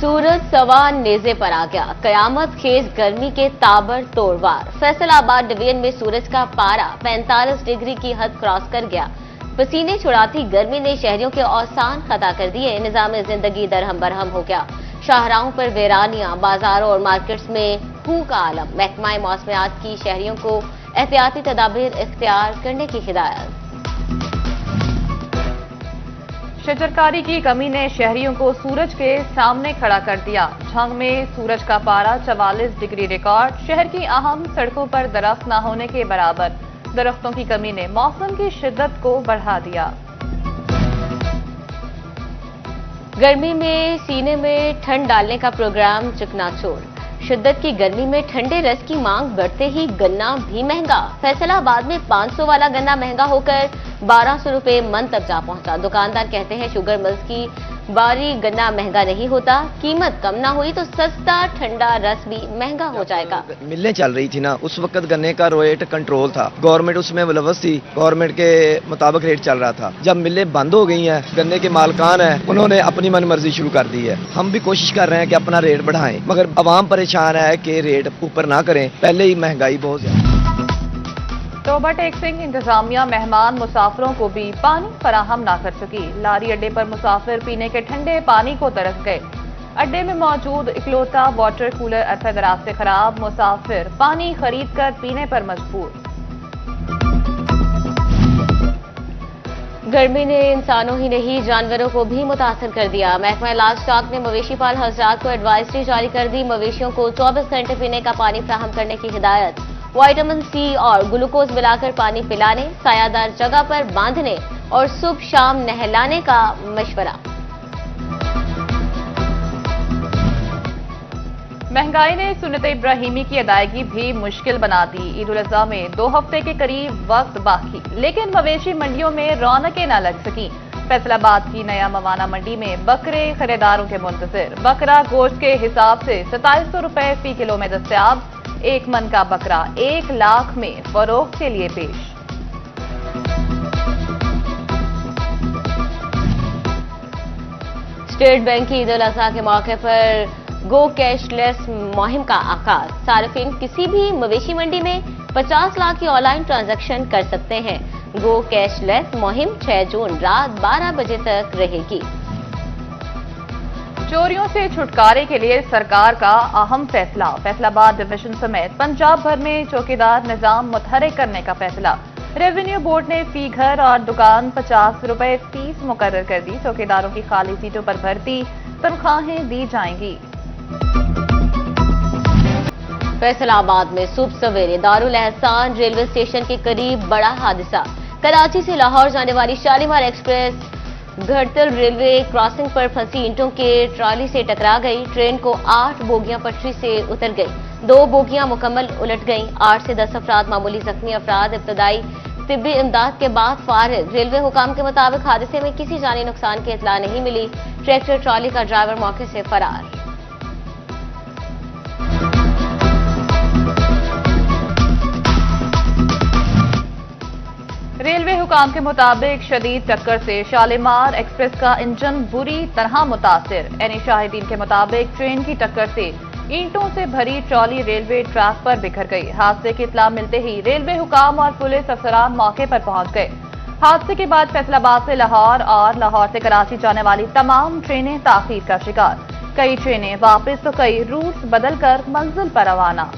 सूरज सवा नेज़े पर आ गया। कयामत खेज गर्मी के ताबर तोड़वार। फैसलाबाद डिवीजन में सूरज का पारा 45 डिग्री की हद क्रॉस कर गया। पसीने छुड़ाती गर्मी ने शहरियों के औसान खता कर दिए। निजाम जिंदगी दरहम बरहम हो गया। शाहराहों पर वीरानियां, बाजारों और मार्केट्स में फू का आलम। महकमा मौसमियात की शहरियों को एहतियाती तदाबीर इख्तियार करने की हिदायत। शजरकारी की कमी ने शहरियों को सूरज के सामने खड़ा कर दिया। झंग में सूरज का पारा 44 डिग्री रिकॉर्ड। शहर की अहम सड़कों पर दरख्त न होने के बराबर। दरख्तों की कमी ने मौसम की शिद्दत को बढ़ा दिया। गर्मी में सीने में ठंड डालने का प्रोग्राम चकनाचूर। शिद्दत की गर्मी में ठंडे रस की मांग बढ़ते ही गन्ना भी महंगा। फैसलाबाद में 500 वाला गन्ना महंगा होकर 1200 रुपए मन तक जा पहुंचा। दुकानदार कहते हैं शुगर मिल्स की बारी गन्ना महंगा नहीं होता, कीमत कम ना हुई तो सस्ता ठंडा रस भी महंगा हो जाएगा। मिलें चल रही थी ना, उस वक्त गन्ने का रेट कंट्रोल था, गवर्नमेंट उसमें मुलव्वस थी, गवर्नमेंट के मुताबिक रेट चल रहा था। जब मिलें बंद हो गई हैं, गन्ने के मालकान हैं, उन्होंने अपनी मनमर्जी शुरू कर दी है। हम भी कोशिश कर रहे हैं कि अपना रेट बढ़ाएं, मगर अवाम परेशान है कि रेट ऊपर ना करें, पहले ही महंगाई बहुत ज्यादा। तोबा टैक्सिंग इंतजामिया मेहमान मुसाफिरों को भी पानी फराहम ना कर सकी। लारी अड्डे पर मुसाफिर पीने के ठंडे पानी को तरस गए। अड्डे में मौजूद इकलौता वाटर कूलर अरसे दराज से खराब। मुसाफिर पानी खरीद कर पीने पर मजबूर। गर्मी ने इंसानों ही नहीं जानवरों को भी मुतासर कर दिया। महकमा लाइवस्टॉक ने मवेशी पाल हजरात को एडवाइजरी जारी कर दी। मवेशियों को 24 घंटे पीने का पानी फराहम करने की हिदायत। विटामिन सी और ग्लूकोज मिलाकर पानी पिलाने, सायादार जगह पर बांधने और सुबह शाम नहलाने का मशवरा। महंगाई ने सुन्नत इब्राहिमी की अदायगी भी मुश्किल बना दी। ईद उल अज़हा में 2 हफ्ते के करीब वक्त बाकी, लेकिन मवेशी मंडियों में रौनकें न लग सकी। फैसलाबाद की नया मवाना मंडी में बकरे खरीदारों के मुंतजिर। बकरा गोश्त के हिसाब से 2700 रुपए फी किलो में दस्तयाब। 1 मन का बकरा 1 लाख में फरोख्त के लिए पेश। स्टेट बैंक की ईद उल अज़हा के मौके पर गो कैशलेस मुहिम का आगाज। सार्फिन किसी भी मवेशी मंडी में 50 लाख की ऑनलाइन ट्रांजैक्शन कर सकते हैं। गो कैशलेस मुहिम 6 जून रात 12 बजे तक रहेगी। चोरियों से छुटकारे के लिए सरकार का अहम फैसला। फैसलाबाद डिवीजन समेत पंजाब भर में चौकीदार निजाम मुतहर्रिक करने का फैसला। रेवेन्यू बोर्ड ने फी घर और दुकान 50 रुपए फीस मुकर्रर कर दी। चौकीदारों की खाली सीटों पर भर्ती, तनख्वाहें दी जाएंगी। फैसलाबाद में सुबह सवेरे दारुल एहसान रेलवे स्टेशन के करीब बड़ा हादसा। कराची से लाहौर जाने वाली शालीमार एक्सप्रेस घड़तल रेलवे क्रॉसिंग पर फंसी ईंटों के ट्रॉली से टकरा गई। ट्रेन को 8 बोगियां पटरी से उतर गई। 2 बोगियां मुकम्मल उलट गईं। 8 से 10 अफराद मामूली जख्मी। अफराद इब्तदाई तिब्बी इमदाद के बाद फारिग। रेलवे हुकाम के मुताबिक हादसे में किसी जानी नुकसान की इतला नहीं मिली। ट्रैक्टर ट्रॉली का ड्राइवर मौके से फरार। रेलवे हुकाम के मुताबिक शदीद टक्कर से शालीमार एक्सप्रेस का इंजन बुरी तरह मुतासिर। एनी शाहिदीन के मुताबिक ट्रेन की टक्कर से ईंटों से भरी ट्रॉली रेलवे ट्रैक पर बिखर गई। हादसे की इत्तला मिलते ही रेलवे हुकाम और पुलिस अफसरान मौके पर पहुंच गए। हादसे के बाद फैसलाबाद से लाहौर और लाहौर से कराची जाने वाली तमाम ट्रेनें ताखीर का शिकार। कई ट्रेनें वापस तो कई रूट्स बदलकर मंजिल पर रवाना।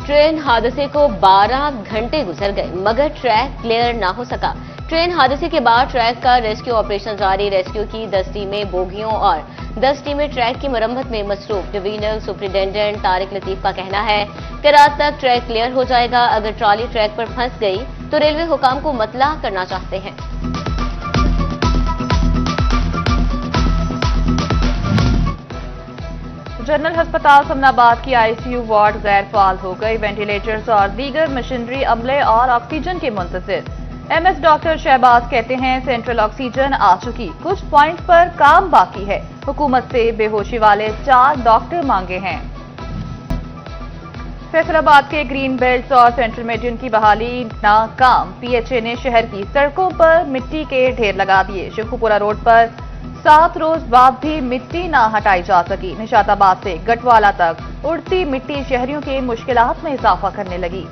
ट्रेन हादसे को 12 घंटे गुजर गए मगर ट्रैक क्लियर ना हो सका। ट्रेन हादसे के बाद ट्रैक का रेस्क्यू ऑपरेशन जारी। रेस्क्यू की 10 टीमें बोगियों और 10 टीमें ट्रैक की मरम्मत में मसरूफ। डिवीजनल सुपरिटेंडेंट तारिक लतीफ का कहना है कि रात तक ट्रैक क्लियर हो जाएगा। अगर ट्रॉली ट्रैक पर फंस गई तो रेलवे हुकाम को मतला करना चाहते हैं। जनरल अस्पताल समनाबाद की आईसीयू वार्ड गैर फाल हो गई। वेंटिलेटर्स और दीगर मशीनरी अमले और ऑक्सीजन के मुंतजिर। एमएस डॉक्टर शहबाज कहते हैं सेंट्रल ऑक्सीजन आ चुकी, कुछ पॉइंट पर काम बाकी है। हुकूमत से बेहोशी वाले 4 डॉक्टर मांगे हैं। फैसलाबाद के ग्रीन बेल्ट और सेंट्रल मेडियन की बहाली नाकाम। पीएचए ने शहर की सड़कों पर मिट्टी के ढेर लगा दिए। शेखुपुरा रोड पर 7 रोज बाद भी मिट्टी ना हटाई जा सकी। निशाताबाद से गटवाला तक उड़ती मिट्टी शहरियों के मुश्किलात में इजाफा करने लगी।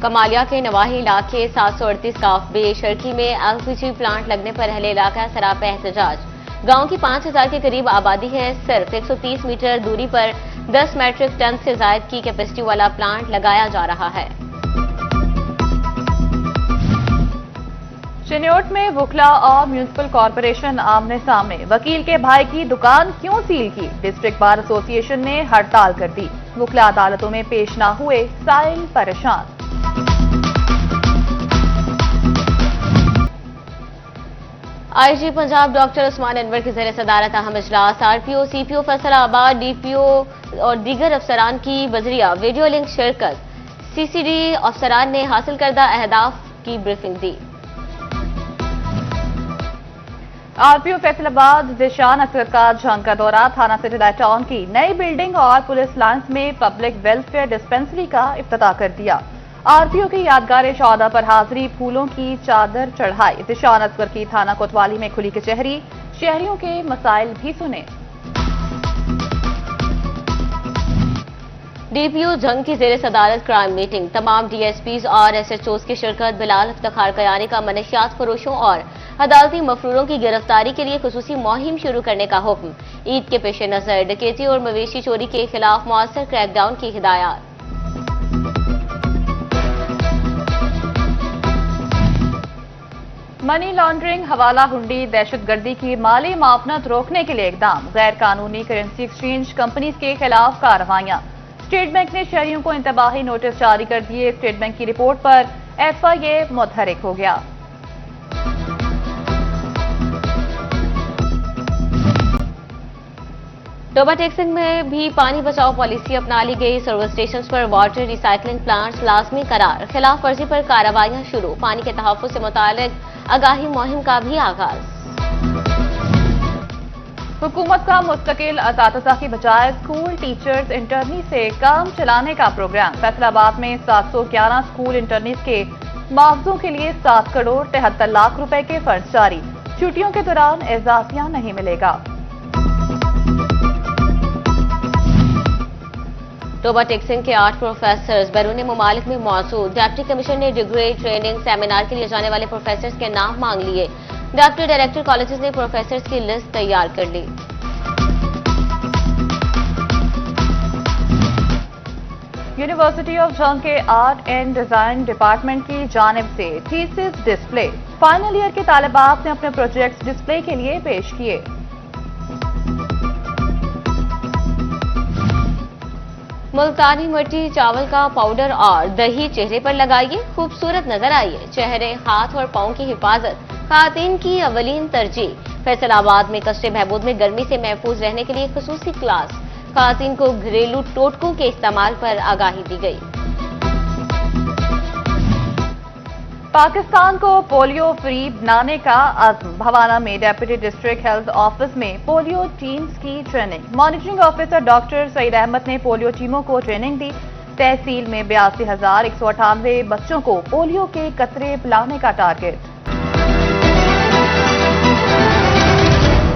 कमालिया के नवाही इलाके 738 काफबे शर्की में एलपीजी प्लांट लगने पर अहले इलाका सरापा एहतजाज। गांव की 5000 के करीब आबादी है। सिर्फ 130 मीटर दूरी पर 10 मैट्रिक टन से ज्यादा की कैपेसिटी वाला प्लांट लगाया जा रहा है। चिन्योट में वुकला और म्यूनिसिपल कॉर्पोरेशन आमने सामने। वकील के भाई की दुकान क्यों सील की? डिस्ट्रिक्ट बार एसोसिएशन ने हड़ताल कर दी। वुकला अदालतों में पेश न हुए, साइल परेशान। आईजी पंजाब डॉक्टर उस्मान अनवर की ज़ेर सदारत अहम इजलास। आरपीओ, सीपीओ फैसलाबाद, डीपीओ और दीगर अफसरान की बजरिया वीडियो लिंक शिरकत। सीसीडी अफसरान ने हासिल करदा अहदाफ की ब्रीफिंग दी। आरपीओ फैसलाबाद जिशान अख्तर का जंग का दौरा। थाना सिटी टाउन की नई बिल्डिंग और पुलिस लाइंस में पब्लिक वेलफेयर डिस्पेंसरी का इफ्तिताह कर दिया। आरपीओ की यादगार शहादा पर हाजिरी, फूलों की चादर चढ़ाई। जिशान अख्तर की थाना कोतवाली में खुली कचहरी। शहरियों के मसाइल भी सुने। डीपीओ जंग की ज़ेर सदारत क्राइम मीटिंग। तमाम डीएसपीज और एसएचओज की शिरकत। बिलाल इफ्तिखार कयानी का मनशियात फरोशों और अदालती मफरूरों की गिरफ्तारी के लिए खुसूसी मुहिम शुरू करने का हुक्म। ईद के पेश नजर डकैती और मवेशी चोरी के खिलाफ मौसर क्रैकडाउन की हिदायत। मनी लॉन्ड्रिंग, हवाला हुंडी, दहशतगर्दी की माली माफनत रोकने के लिए इकदाम। गैर कानूनी करेंसी एक्सचेंज कंपनीज के खिलाफ कार्रवाइयां। स्टेट बैंक ने शहरियों को इंतबाही नोटिस जारी कर दिए। स्टेट बैंक की रिपोर्ट पर एफआईए मुतहरिक हो गया। टोबा टेक्सिंग में भी पानी बचाओ पॉलिसी अपना ली गई। सर्विस स्टेशन पर वाटर रिसाइकलिंग प्लांट्स लाजमी करार। खिलाफ वर्जी पर कार्रवाइयां शुरू। पानी के तहफ्फुज़ से मुतालिक आगाही मुहिम का भी आगाज। हुकूमत का मुस्तकिल असातिज़ा की बजाय स्कूल टीचर्स इंटर्नी से काम चलाने का प्रोग्राम। फैसलाबाद में 711 स्कूल इंटर्नीज के मुआवजों के लिए 7 करोड़ 73 लाख रुपए के फंड जारी। छुट्टियों के दौरान एजाजिया नहीं मिलेगा। टोबा टेक्सिंग के 8 प्रोफेसर्स बैरून मुमालिक में मौजूद। डिप्टी कमिश्नर ने डिग्री ट्रेनिंग सेमिनार के लिए जाने वाले प्रोफेसर्स के नाम मांग लिए। डिप्टी डायरेक्टर कॉलेजेस ने प्रोफेसर्स की लिस्ट तैयार कर ली। यूनिवर्सिटी ऑफ जंग के आर्ट एंड डिजाइन डिपार्टमेंट की जानिब से थीसिस डिस्प्ले। फाइनल ईयर के तालिबात ने अपने प्रोजेक्ट्स डिस्प्ले के लिए पेश किए। मुल्तानी मिट्टी, चावल का पाउडर और दही चेहरे पर लगाइए, खूबसूरत नजर आइए। चेहरे, हाथ और पांव की हिफाजत खातन की अवलीन तरजीह। फैसलाबाद में कस्बे बहबूद में गर्मी से महफूज रहने के लिए खुसूसी क्लास। खातन को घरेलू टोटकों के इस्तेमाल पर आगाही दी गई। पाकिस्तान को पोलियो फ्री बनाने का अज़्म। भवाना में डेप्यूटी डिस्ट्रिक्ट हेल्थ ऑफिस में पोलियो टीम्स की training. Monitoring officer doctor Saeed Ahmed ने पोलियो टीमों को ट्रेनिंग दी। तहसील में 82,198 बच्चों को पोलियो के कतरे पिलाने का टारगेट।